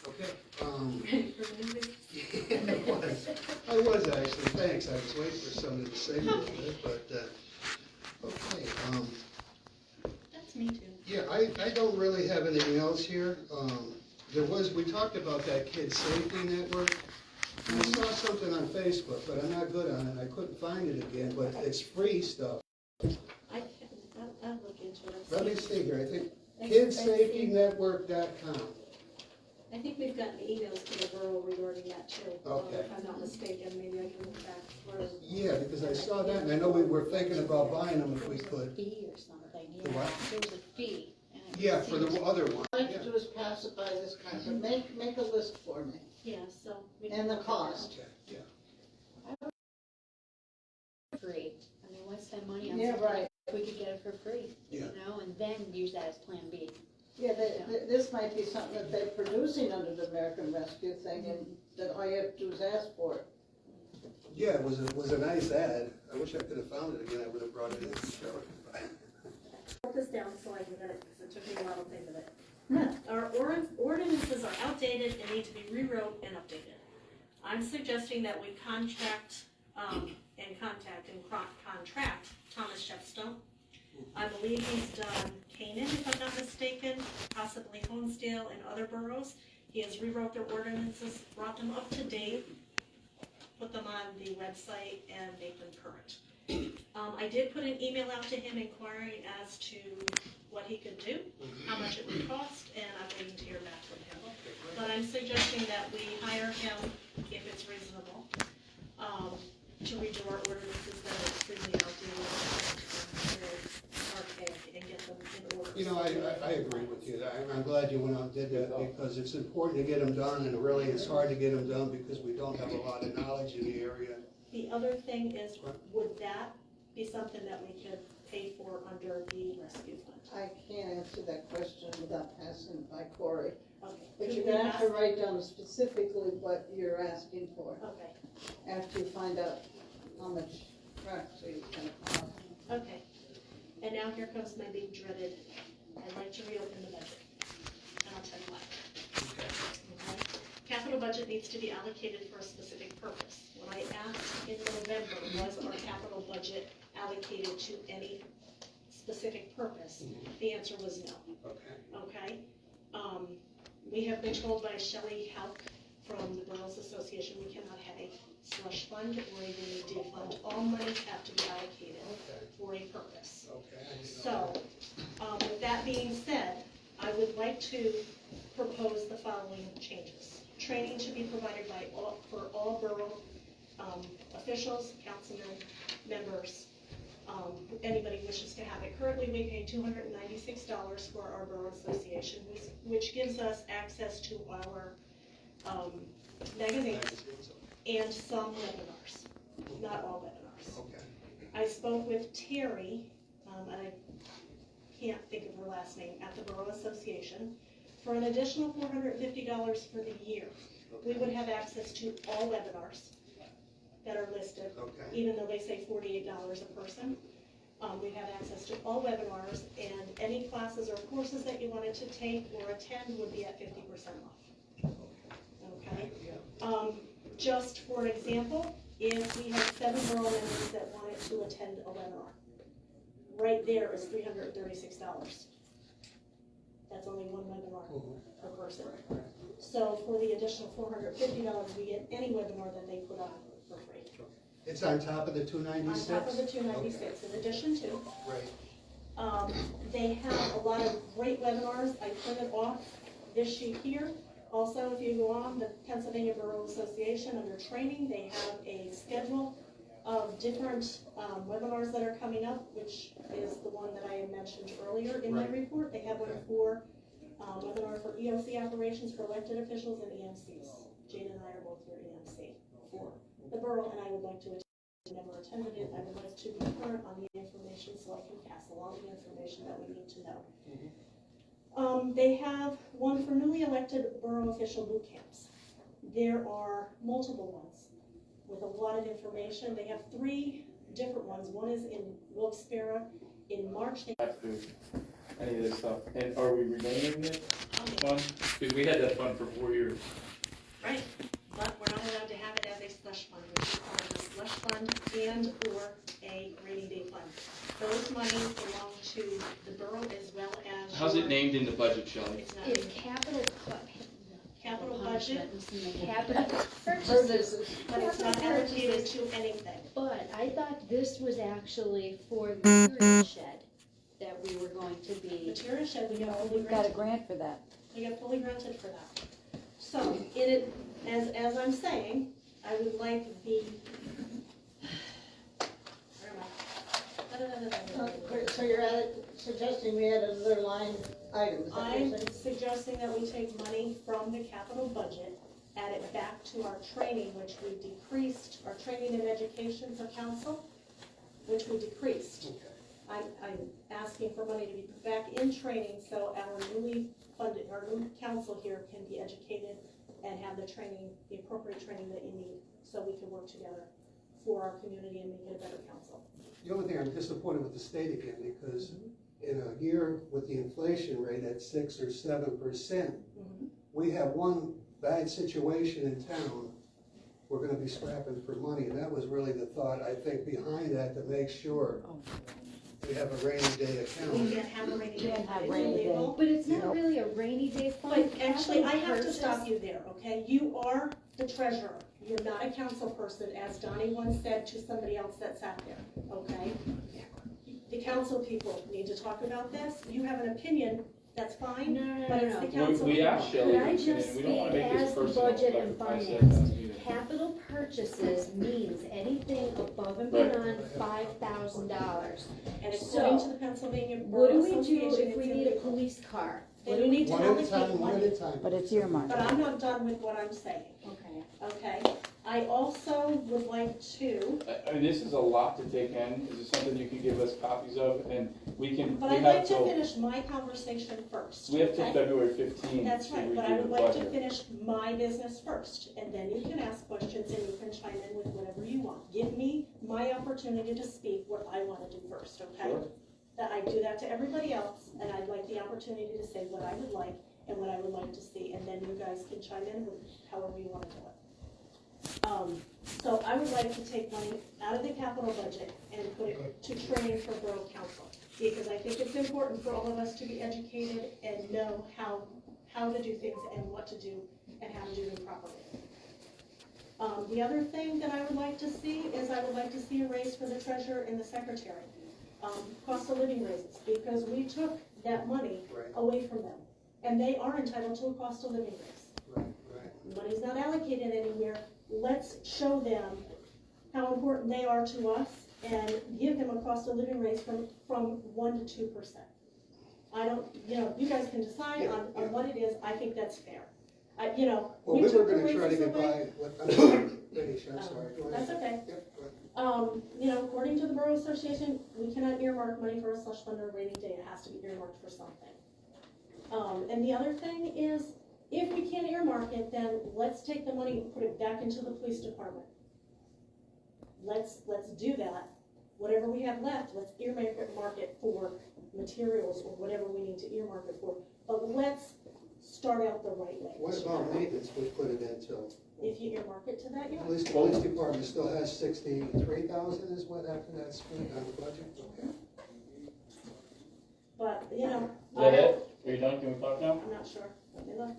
Okay. Ready for music? Yeah, I was actually, thanks. I was waiting for somebody to say a little bit, but, okay. That's me too. Yeah, I don't really have anything else here. We talked about that kid safety network. And I saw something on Facebook, but I'm not good on it. I couldn't find it again, but it's free stuff. I'll look into it. Let me see here. I think kidsafetynetwork.com. I think we've gotten emails to the borough regarding that too. Okay. If I'm not mistaken, maybe I can look back through. Yeah, because I saw that, and I know we were thinking about buying them if we could. Fee or something, yeah. The what? There was a fee. Yeah, for the other one. What I'd like to do is pacify this concept, make a list for me, Yeah, so. we and the can- cost. Okay, yeah. Free. I mean, why spend money on Yeah, something right. if we could get it for free? Yeah. You know, and then use that as Plan B. Yeah, this might be something that they're producing under the American Rescue thing, and that all you have to do is ask for it. Yeah, it was a nice ad. I wish I could have found it again. I would have brought it in to show it. Wrote this down so I can get it, because it took me a while to think of it. Our ordinances are outdated and need to be rewrote and updated. I'm suggesting that we contract Thomas Shepstone. I believe he's done Canaan, if I'm not mistaken, possibly Honesdale and other boroughs. He has rewrote their ordinances, brought them up to date, put them on the website, and make them current. I did put an email out to him inquiring as to what he could do, how much it would cost, and I'm waiting to hear back from him. But I'm suggesting that we hire him, if it's reasonable, to redo our ordinances that are extremely outdated and archaic, and get them in order. You know, I agree with you. I'm glad you went out and did that, because it's important to get them done, and really it's hard to get them done because we don't have a lot of knowledge in the area. The other thing is, would that be something that we could pay for under the rescue fund? I can't answer that question without passing it by Corey, Okay. but Could you're we gonna have to ask- write down specifically what you're asking for, Okay, after you find out how much actually it's gonna cost. okay. And now here comes my big dreaded, I'd like to reopen the budget. And I'll tell you why. Okay? Capital budget needs to be allocated for a specific purpose. When I asked in November, was our capital budget allocated to any specific purpose? The answer was no. Okay. Okay? We have been told by Shelley Hauk from the Boroughs Association, we cannot have a slush fund or even a defund. All monies have to be allocated for a purpose. Okay. I didn't So, know with that being said, I would like to propose the following changes. Training to be provided for all borough officials, councilmen, members, anybody wishes to have it. Currently, we pay $296 for our borough association, which gives us access to our magazines and some webinars, not all webinars. Okay. I spoke with Terry, and I can't think of her last name, at the Borough Association. For an additional $450 for the year, we would have access to all webinars that are listed, Okay. even though they say $48 a person. We'd have access to all webinars, and any classes or courses that you wanted to take or attend would be at 50% off. Okay? Just for example, if we had 7 borough members that wanted to attend a webinar, right there is $336. That's only one webinar per person. So for the additional $450, we get any webinar that they put on for free. It's on top of the 296? On top of the 296, in addition to. Right. They have a lot of great webinars. I printed off this sheet here. Also, if you go on the Pennsylvania Borough Association under training, they have a schedule of different webinars that are coming up, which is the one that I had mentioned earlier in my report. They have one for webinar for EOC operations for elected officials and EMCs. Jane and I are both your EMC for the borough, and I would like to attend. I never attended it. I would like to be current on the information so I can pass along the information that we need to know. They have one for newly elected borough official boot camps. There are multiple ones with a lot of information. They have 3 different ones. One is in Wilkes-Barre in March. have to any of this stuff. And are we renaming it fund? Because we had that fund for 4 years. Right, but we're not allowed to have it as a slush fund, which is called a slush fund and or a rainy day fund. Those monies belong to the borough as well as. How's it your- named in the budget, Shelley? It's not It's named. capital budget, capital purchases, Purchases. but it's not allocated to anything. but I thought this was actually for the material shed that we were going to be. Material shed, we got fully We've got a granted. grant for that. We got fully granted for that. So, in it, as I'm saying, I would like the. Where am I? So you're suggesting we add another line item, is that what you're I'm saying? suggesting that we take money from the capital budget, add it back to our training, which we decreased, our training and education for council, which we decreased. I'm asking for money to be put back in training, so our newly funded, our new council here can be educated and have the training, the appropriate training that you need, so we can work together for our community and make it a better council. The only thing I'm disappointed with the state again, because in a year with the inflation rate at 6 or 7%, we have one bad situation in town, we're gonna be scrapping for money, and that was really the thought, I think, behind that, to make sure we have a rainy day account. We can't have a rainy day, Can't have it's rainy day. illegal. But it's not really a rainy day fund. But actually, I have to Purchase- stop you there, okay? You are the treasurer. You're not a council person, as Donnie once said to somebody else that sat there, okay? The council people need to talk about this. You have an opinion, that's fine, No, but it's the no. council We people. asked Shelley, Could I and just we don't wanna speak make this as the personal, budget but and I said finance? that, yeah. Capital purchases means anything above and Right. beyond $5,000. And according So, to the Pennsylvania What Borough do we do Association, if we it's need a illegal. police car? Then you need to One at a allocate time, one at money. a time. But it's earmarked. But I'm not done with what I'm saying, Okay. okay? I also would like to, I mean, this is a lot to take in. Is it something you could give us copies of? And we can, but we I'd like have to till, finish my conversation first, we have till okay? February 15th That's to right, but I review would the like to budget. finish my business first, and then you can ask questions and you can chime in with whatever you want. Give me my opportunity to speak what I wanna do first, okay? Sure. That I do that to everybody else, and I'd like the opportunity to say what I would like and what I would like to see, and then you guys can chime in with however you wanna do it. So I would like to take money out of the capital budget and put it to training for borough council, because I think it's important for all of us to be educated and know how to do things and what to do and how to do them properly. The other thing that I would like to see is I would like to see a raise for the treasurer and the secretary. Cost of living raises, because we took that money Right, away from them, and they are entitled to a cost of living raise. right, right. Money's not allocated anywhere. Let's show them how important they are to us and give them a cost of living raise from 1 to 2%. I don't, you guys can decide on what it is. I think that's fair. Well, we we were took the gonna try to raises get away. by, I'm sorry, finish, I'm sorry. Go ahead. That's okay. Yep, go ahead. According to the Borough Association, we cannot earmark money for a slush fund or a rainy day. It has to be earmarked for something. And the other thing is, if we can't earmark it, then let's take the money and put it back into the police department. Let's do that. Whatever we have left, let's earmark it for materials or whatever we need to earmark it for. But let's start out the right way. What about maintenance, we put it into? If you earmark it to that, yeah. Police department still has 63,000 is what after that spent on the budget? Okay. But, Is that it? Are you done? Can we talk now? I'm not sure. Let me look.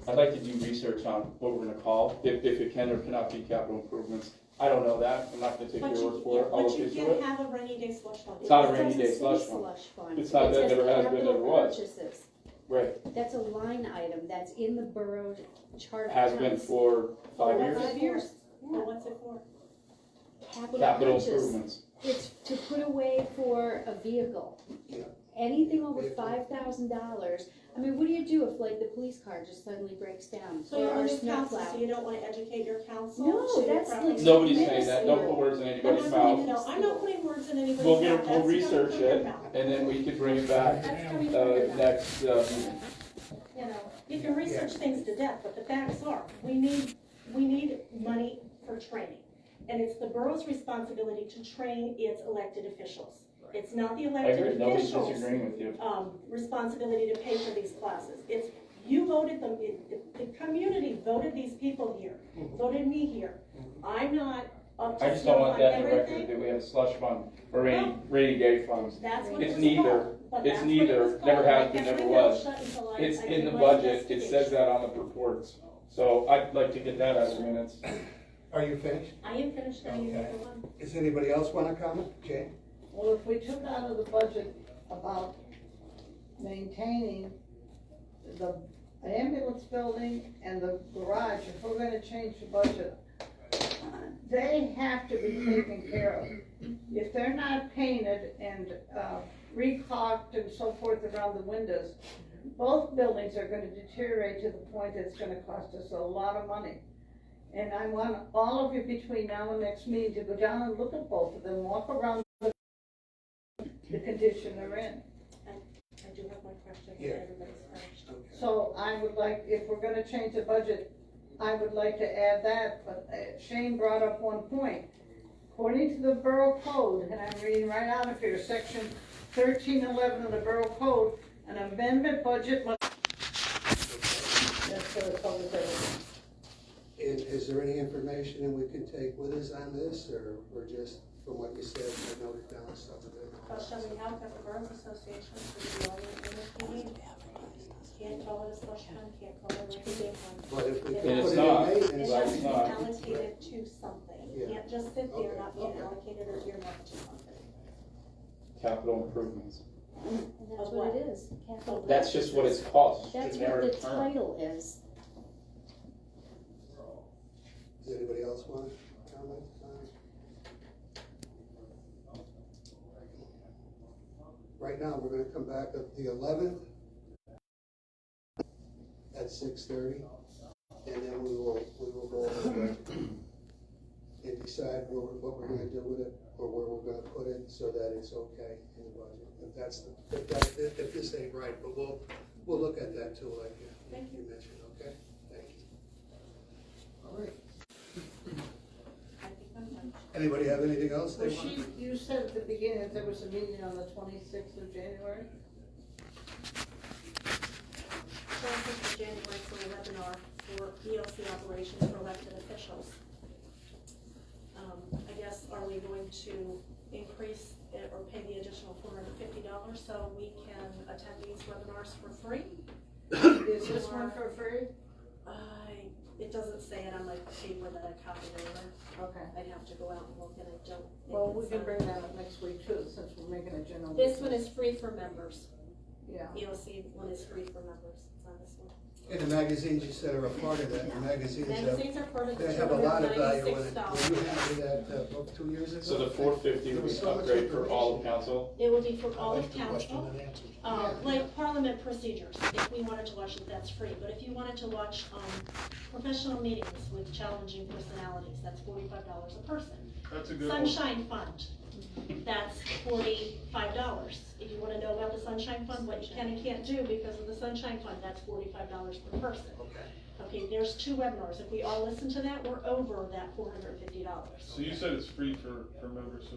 I'd like to do research on what we're gonna call, if it can or cannot be capital improvements. I don't know that. I'm not gonna take But your word for it. I'll but look you into can't it. have a rainy day slush fund. It's not a It rainy doesn't day say slush fund. slush fund. It's not, It that says never has been, capital never was. purchases. Right. That's a line item, that's in the borough chart. of Has been accounts. for 5 What's years. it 5 years. for? Well, what's it for? Capital purchase. improvements. It's to put away for a vehicle. Yeah. Anything over Vehicle. $5,000. I mean, what do you do if like the police car just suddenly breaks down? So Or you're our on the snow council, so plow? you don't wanna educate your council? No, to that's properly- like- Nobody's saying that. Don't put words in I'm anybody's not putting- mouth. No, I'm not putting words in anybody's We'll mouth. we'll That's research coming from your it, mouth. and then we can bring it back, That's coming from your mouth. next, meeting. You can research things to death, but the facts are, we need money for training. And it's the borough's responsibility to train its elected officials. It's not the I agree, elected nobody's officials' disagreeing with you. responsibility to pay for these classes. It's, you voted them, the community voted these people here, voted me here. I'm not up I to just don't snuff want on that in the record everything. that we have a slush fund or rainy day funds. That's what it It's was neither, called, but it's that's what it neither, was never called. has I been, kept never my mouth was. shut until I It's did in the my budget, it investigation. says that on the reports. So I'd like to get that out of the minutes. Are you finished? I am finished, now you Okay. have the one. Does anybody else wanna comment? Jay? Well, if we took out of the budget about maintaining the ambulance building and the garage, if we're gonna change the budget, they have to be taken care of. If they're not painted and, re-caulked and so forth around the windows, both buildings are gonna deteriorate to the point that it's gonna cost us a lot of money. And I want all of you between now and next meeting to go down and look at both of them, walk around the condition they're in. I do have my question, Yeah. everybody's finished. Okay. So I would like, if we're gonna change the budget, I would like to add that, but Shane brought up one point. According to the Borough Code, and I'm reading right out of here, section 1311 of the Borough Code, an amendment budget must. That's for the public everything. And is there any information that we can take with us on this, or just from what you said, I noted down some of it? Shall we have the Boroughs Association for the only in the can't call it a slush fund, can't call it a rainy day fund. But if we And can it's put it not. in It maintenance. Well, has to it's be not. allocated to something, Yeah. it can't just sit there Okay, not being okay. allocated or earmarked to something. Capital improvements. And that's Of what what? it is, capital. That's just what it's called. That's what generic the term. title is. Does anybody else want to comment on it? Right now, we're gonna come back up the 11th at 6:30, and then we will go over it and decide what we're gonna do with it, or where we're gonna put it, so that it's okay in the budget. If this ain't right, but we'll look at that too, like you mentioned, okay? Thank you. All right. I think I'm done. Anybody have anything else they Well, want? you said at the beginning that there was a meeting on the 26th of January? 26th of January for a webinar for ELC operations for elected officials. I guess, are we going to increase it or pay the additional $450 so we can attend these webinars for free? Is this one for free? It doesn't say it on my paper that I copied over. Okay. I'd have to go out and look and I don't. think Well, we it's can on- bring that up next week too, since we're making a general. This one is free for members. Yeah. ELC one is free for members. It's on this one. And the magazines you said are a part of that, the magazines Magazines are part of the they have a lot of value in it. $296. Were you happy with that book 2 years ago? So the 450 would be an upgrade for all of council? It will be for all of council. Like parliament procedures, if we wanted to watch it, that's free, but if you wanted to watch, professional meetings with challenging personalities, that's $45 a person. That's a good one. Sunshine Fund, that's $45. If you wanna know about the Sunshine Fund, what you can and can't do because of the Sunshine Fund, that's $45 per person. Okay. Okay, there's 2 webinars, if we all listen to that, we're over that $450. So you said it's free for members, so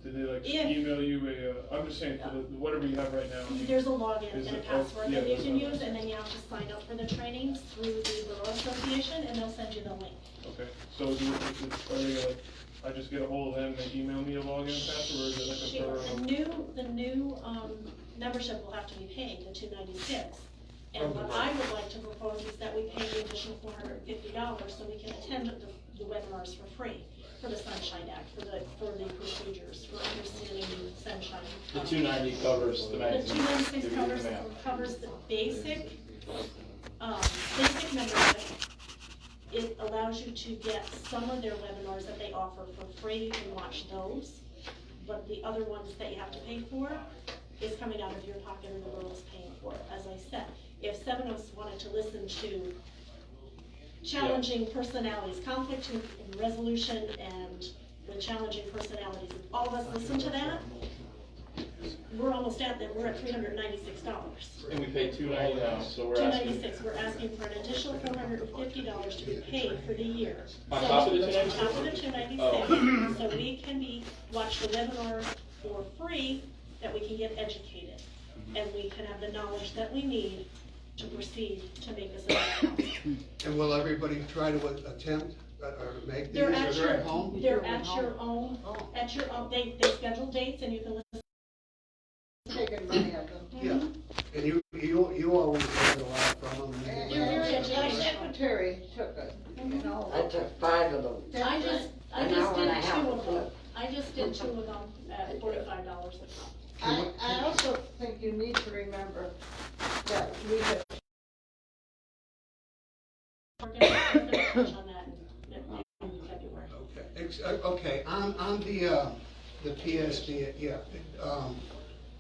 did they like If- email you I'm just saying, for whatever you have right now? There's a login Is and a it- password yeah, that you that's can what- use, and then you have to sign up for the trainings through the Borough Association, and they'll send you the link. Okay, so are they like, I just get a hold of them, they email me a login and password, or is it like a thorough? The new membership will have to be paid, the $296. And what I would like to propose is that we pay the additional $450 so we can attend the webinars for free, for the Sunshine Act, for the procedures, for understanding sunshine. The 290 covers the The magazine. 296 covers the basic membership. It allows you to get some of their webinars that they offer for free, you can watch those. But the other ones that you have to pay for is coming out of your pocket and the borough's paying for it, as I said. If 7 of us wanted to listen to challenging personalities, conflict and resolution and the challenging personalities, if all of us listen to that, we're almost at that, we're at $396. And we pay $290 now, so we're asking. $296, we're asking for an additional $450 to be paid for the year. On So- top of the On top of the $296? $296, so we can watch the webinars for free, that we can get educated. And we can have the knowledge that we need to proceed to make this a house. And will everybody try to attempt, or make these, They're or at they're your, at home? they're at your own, they schedule dates and you can listen. Taking money of them. Yeah, and you always learn a lot from them. And You're very my educational. secretary took it, you know. I took 5 of them. I just An did hour and a 2 half of them. ago. I just did 2 of them at $45 a pop. I also think you need to remember that we have, We're gonna touch on that in February. Okay, okay, on the PSB, yeah,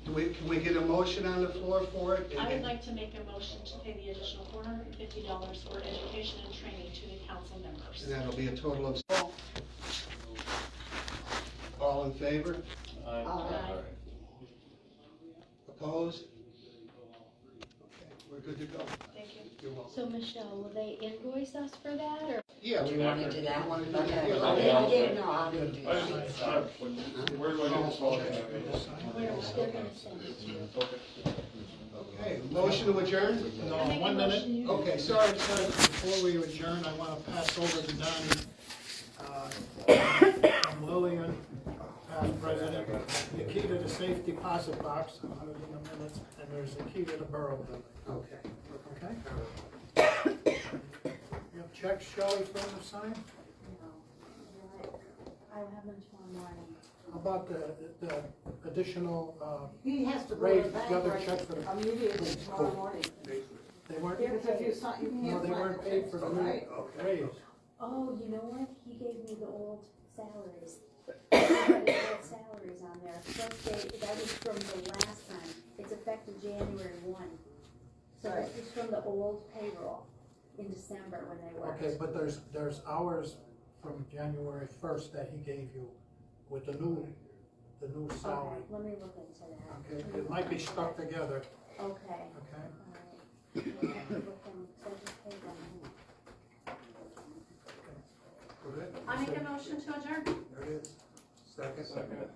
can we get a motion on the floor for it? I would like to make a motion to pay the additional $450 for education and training to the council members. And that'll be a total of. All in favor? Aye. Opposed? Okay, we're good to go. Thank you. You're welcome. So Michelle, will they invoice us for that, or? Yeah, Do we you want wanna do that? You wanna do Okay. that? I Yeah. didn't know how to do I that. just, where do I get this log in? Where they're gonna send it to you. Okay. Okay, motion to adjourn? I make a 1 minute. motion. Okay, sorry, Before we adjourn, I want to pass over to Donnie, from Lillian, past president, the key to the safe deposit box, I'll have it in a minute, and there's the key to the borough building, Okay. okay? You have checks, Shelley, for them to sign? I will have them tomorrow morning. How about the additional, he has to go Ray, to the bank the other right check for the- immediately tomorrow morning. they weren't, Because if you sign, you no, can't they sign weren't the paid checks for the tonight. new raise. Oh, you know what? He gave me the old salaries. He had the old salaries on there. First day, that was from the last time. It's effective January 1. So Right. this is from the old payroll in December when they worked. Okay, but there's hours from January 1st that he gave you with the new Okay, salary. let me look into that. Okay, it might be stuck together, Okay. okay? Alright. I have to look in, 'cause I just paid them. We're good? I make a motion to adjourn. There it is. Second. Second.